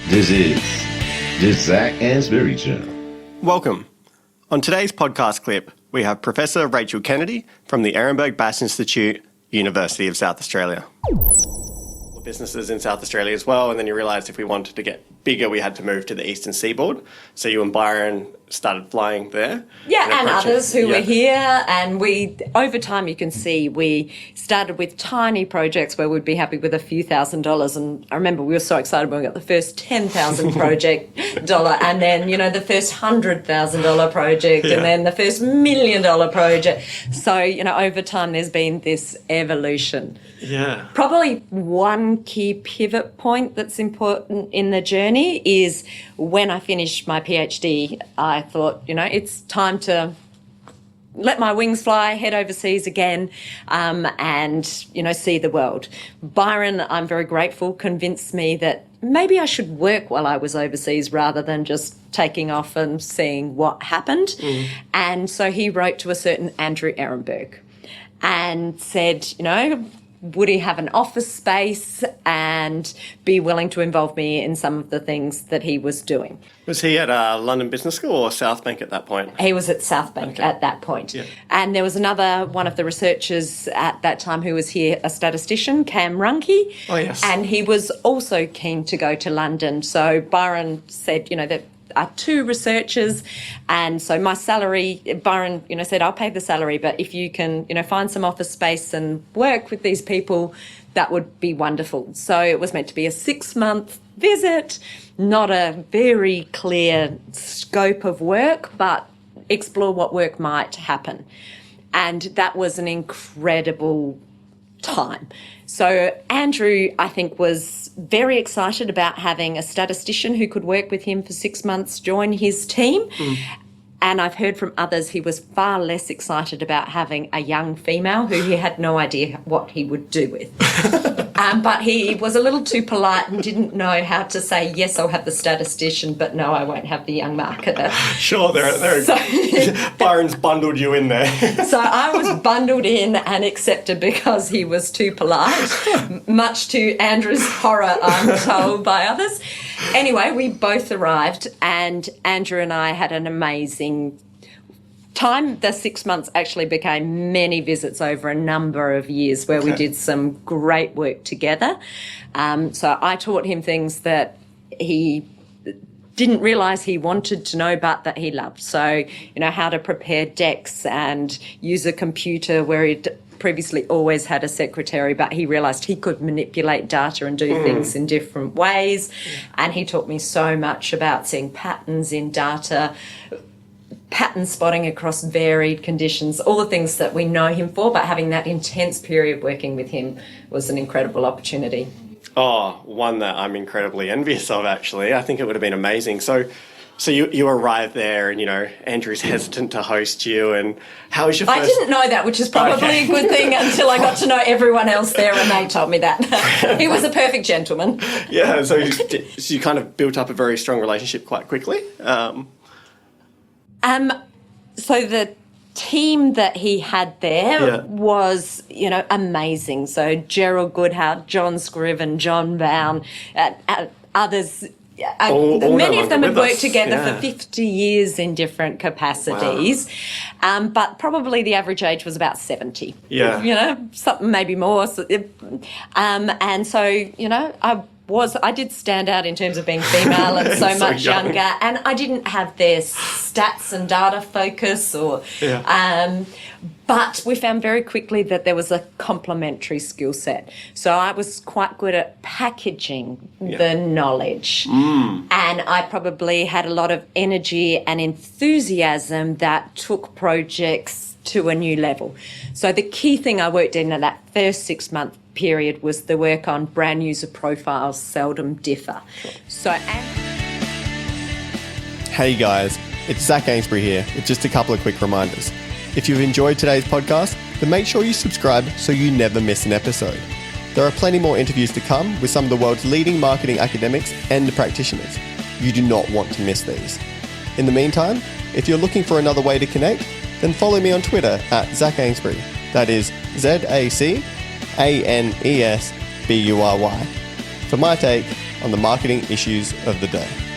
This is the Zac Anesbury Show. Welcome. On today's podcast clip, we have Professor Rachel Kennedy from the Ehrenberg-Bass Institute, University of South Australia. Businesses in South Australia as well, and then you realised if we wanted to get bigger, we had to move to the eastern seaboard. So you and Byron started flying there. Yeah, and others who were here. And we, over time, you can see we started with tiny projects where we'd be happy with a few $1,000s. And I remember we were so excited when we got the first $10,000 project dollar, and then, you know, the first $100,000 project, and then the first $1 million project. So, you know, over time, there's been this evolution. Yeah. Probably one key pivot point that's important in the journey is when I finished my PhD, I thought, you know, it's time to let my wings fly, head overseas again, and, you know, see the world. Byron, I'm very grateful, convinced me that maybe I should work while I was overseas rather than just taking off and seeing what happened. And so he wrote to a certain Andrew Ehrenberg and said, you know, would he have an office space and be willing to involve me in some of the things that he was doing? Was he at London Business School or South Bank at that point? He was at South Bank at that point. Yeah. And there was another one of the researchers at that time who was here, a statistician, Cam Runke. Oh, yes. And he was also keen to go to London. So Byron said, you know, that are two researchers, and so my salary, Byron, you know, said, I'll pay the salary, but if you can, you know, find some office space and work with these people, that would be wonderful. So it was meant to be a 6-month visit, not a very clear scope of work, but explore what work might happen. And that was an incredible time. So Andrew, I think, was very excited about having a statistician who could work with him for 6 months join his team. And I've heard from others he was far less excited about having a young female who he had no idea what he would do with. But he was a little too polite and didn't know how to say, yes, I'll have the statistician, but no, I won't have the young marketer. Sure, Byron's bundled you in there. So I was bundled in and accepted because he was too polite, much to Andrew's horror, I'm told by others. Anyway, we both arrived, and Andrew and I had an amazing time. The 6 months actually became many visits over a number of years where we did some great work together. So I taught him things that he didn't realise he wanted to know but that he loved. So, you know, how to prepare decks and use a computer where he'd previously always had a secretary, but he realised he could manipulate data and do things in different ways. And he taught me so much about seeing patterns in data, pattern spotting across varied conditions, all the things that we know him for, but having that intense period working with him was an incredible opportunity. Oh, one that I'm incredibly envious of, actually. I think it would have been amazing. So you arrived there and, you know, Andrew's hesitant to host you, and how was your first... I didn't know that, which is probably a good thing until I got to know everyone else there and they told me that. He was a perfect gentleman. Yeah, so you kind of built up a very strong relationship quite quickly. So the team that he had there was, you know, amazing. So Gerald Goodhart, John Scriven, John Bown, others... many of them had worked together for 50 years in different capacities, but probably the average age was about 70. Yeah. You know, something maybe more. And so, you know, I did stand out in terms of being female and so much younger, and I didn't have their stats and data focus but we found very quickly that there was a complementary skill set. So I was quite good at packaging the knowledge, and I probably had a lot of energy and enthusiasm that took projects to a new level. So the key thing I worked in that first 6-month period was the work on brand user profiles seldom differ. So, hey guys, it's Zac Anesbury here with just a couple of quick reminders. If you've enjoyed today's podcast, then make sure you subscribe so you never miss an episode. There are plenty more interviews to come with some of the world's leading marketing academics and practitioners. You do not want to miss these. In the meantime, if you're looking for another way to connect, then follow me on Twitter at Zac Anesbury. That is ZACANESBURY. For my take on the marketing issues of the day.